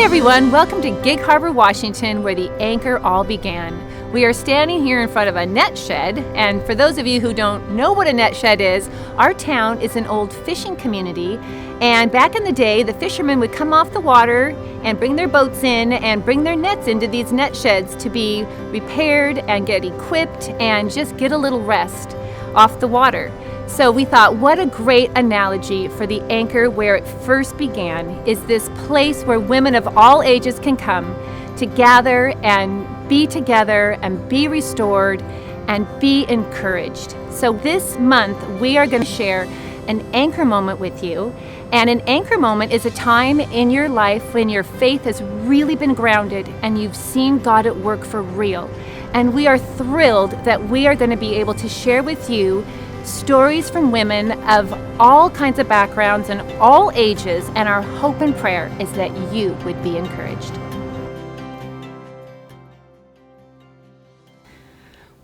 Hi everyone, welcome to Gig Harbor, Washington, where the anchor all began. We are standing here in front of a net shed, and for those of you who don't know what a net shed is, our town is an old fishing community, and back in the day, the fishermen would come off the water and bring their boats in and bring their nets into these net sheds to be repaired and get equipped and just get a little rest off the water. So we thought, what a great analogy for the anchor where it first began is this place where women of all ages can come to gather and be together and be restored and be encouraged. So this month we are going to share an anchor moment with you. And an anchor moment is a time in your life when your faith has really been grounded and you've seen God at work for real. And we are thrilled that we are going to be able to share with you stories from women of all kinds of backgrounds and all ages, and our hope and prayer is that you would be encouraged.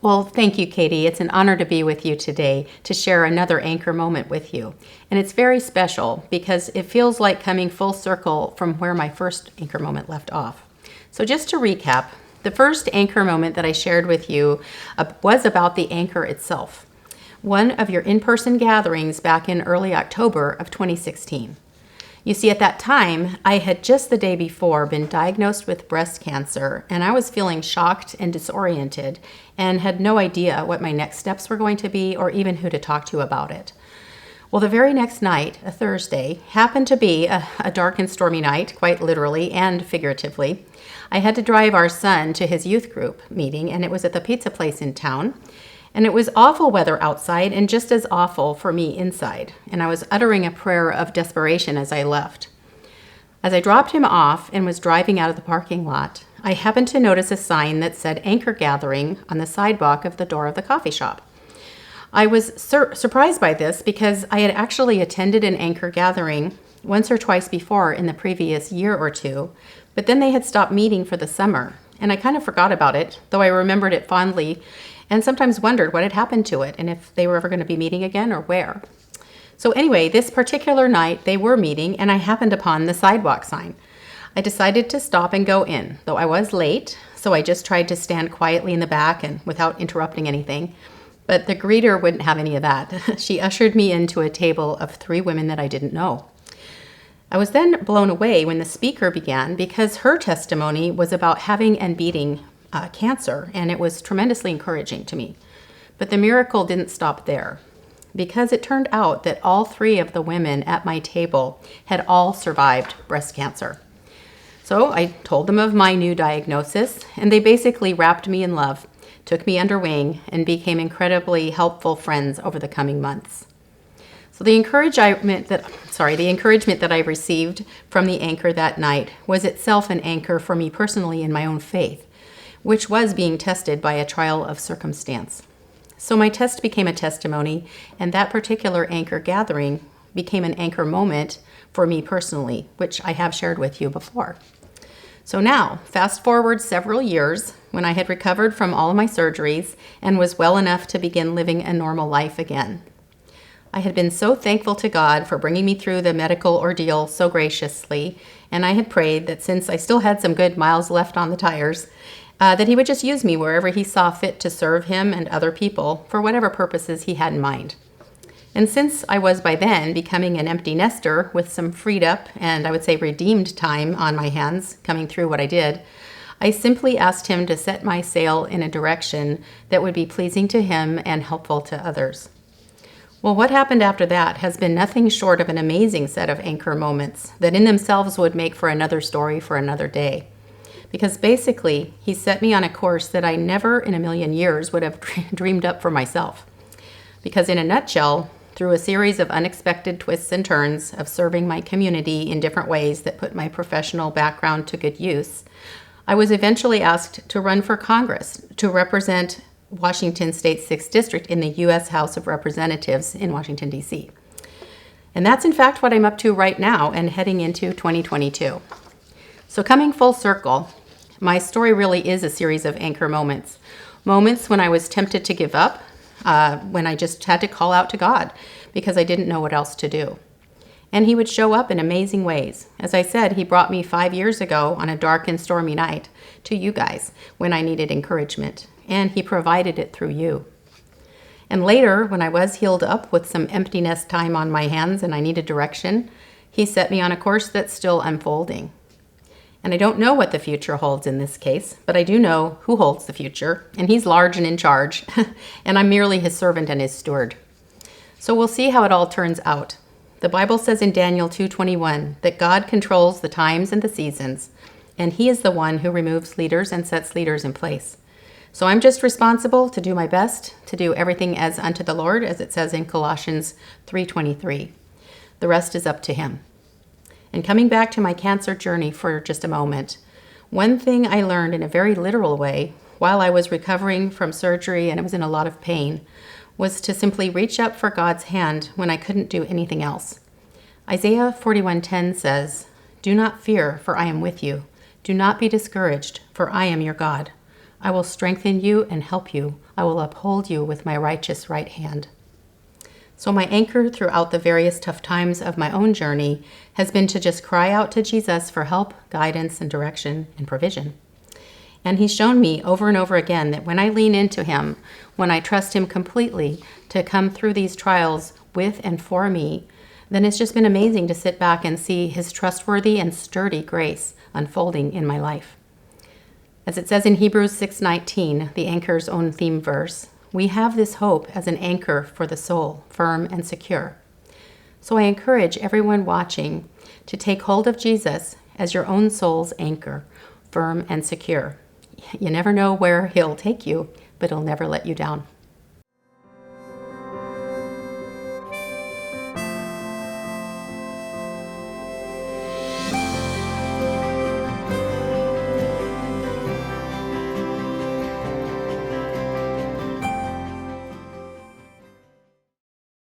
Well, thank you, Katie. It's an honor to be with you today to share another anchor moment with you. And it's very special because it feels like coming full circle from where my first anchor moment left off. So just to recap, the first anchor moment that I shared with you was about the anchor itself. One of your in-person gatherings back in early October of 2016. You see, at that time, I had just the day before been diagnosed with breast cancer, and I was feeling shocked and disoriented and had no idea what my next steps were going to be or even who to talk to about it. Well, the very next night, a Thursday, happened to be a dark and stormy night, quite literally and figuratively. I had to drive our son to his youth group meeting, and it was at the pizza place in town. And it was awful weather outside and just as awful for me inside. And I was uttering a prayer of desperation as I left. As I dropped him off and was driving out of the parking lot, I happened to notice a sign that said Anchor Gathering on the sidewalk of the door of the coffee shop. I was surprised by this because I had actually attended an Anchor Gathering once or twice before in the previous year or two, but then they had stopped meeting for the summer. And I kind of forgot about it, though I remembered it fondly and sometimes wondered what had happened to it and if they were ever going to be meeting again or where. So anyway, this particular night they were meeting and I happened upon the sidewalk sign. I decided to stop and go in, though I was late, so I just tried to stand quietly in the back and without interrupting anything. But the greeter wouldn't have any of that. She ushered me into a table of 3 women that I didn't know. I was then blown away when the speaker began because her testimony was about having and beating cancer, and it was tremendously encouraging to me. But the miracle didn't stop there, because it turned out that all 3 of the women at my table had all survived breast cancer. So I told them of my new diagnosis, and they basically wrapped me in love, took me under wing, and became incredibly helpful friends over the coming months. So the encouragement that I received from the anchor that night was itself an anchor for me personally in my own faith, which was being tested by a trial of circumstance. So my test became a testimony, and that particular anchor gathering became an anchor moment for me personally, which I have shared with you before. So now, fast forward several years, when I had recovered from all of my surgeries and was well enough to begin living a normal life again. I had been so thankful to God for bringing me through the medical ordeal so graciously, and I had prayed that since I still had some good miles left on the tires, that he would just use me wherever he saw fit to serve him and other people for whatever purposes he had in mind. And since I was by then becoming an empty nester with some freed up and I would say redeemed time on my hands coming through what I did, I simply asked him to set my sail in a direction that would be pleasing to him and helpful to others. Well, what happened after that has been nothing short of an amazing set of anchor moments that in themselves would make for another story for another day. Because basically, he set me on a course that I never in a million years would have dreamed up for myself. Because in a nutshell, through a series of unexpected twists and turns of serving my community in different ways that put my professional background to good use, I was eventually asked to run for Congress to represent Washington State's 6th District in the U.S. House of Representatives in Washington, D.C. And that's in fact what I'm up to right now and heading into 2022. So coming full circle, my story really is a series of anchor moments. Moments when I was tempted to give up, when I just had to call out to God because I didn't know what else to do. And he would show up in amazing ways. As I said, he brought me 5 years ago on a dark and stormy night to you guys when I needed encouragement, and he provided it through you. And later, when I was healed up with some empty nest time on my hands and I needed direction, he set me on a course that's still unfolding. And I don't know what the future holds in this case, but I do know who holds the future, and he's large and in charge, and I'm merely his servant and his steward. So we'll see how it all turns out. The Bible says in Daniel 2:21 that God controls the times and the seasons, and he is the one who removes leaders and sets leaders in place. So I'm just responsible to do my best, to do everything as unto the Lord, as it says in Colossians 3:23. The rest is up to him. And coming back to my cancer journey for just a moment, one thing I learned in a very literal way while I was recovering from surgery and I was in a lot of pain was to simply reach up for God's hand when I couldn't do anything else. Isaiah 41:10 says, "Do not fear, for I am with you. Do not be discouraged, for I am your God. I will strengthen you and help you. I will uphold you with my righteous right hand." So my anchor throughout the various tough times of my own journey has been to just cry out to Jesus for help, guidance, and direction and provision. And he's shown me over and over again that when I lean into him, when I trust him completely to come through these trials with and for me, then it's just been amazing to sit back and see his trustworthy and sturdy grace unfolding in my life. As it says in Hebrews 6:19, the anchor's own theme verse, we have this hope as an anchor for the soul, firm and secure. So I encourage everyone watching to take hold of Jesus as your own soul's anchor, firm and secure. You never know where he'll take you, but he'll never let you down.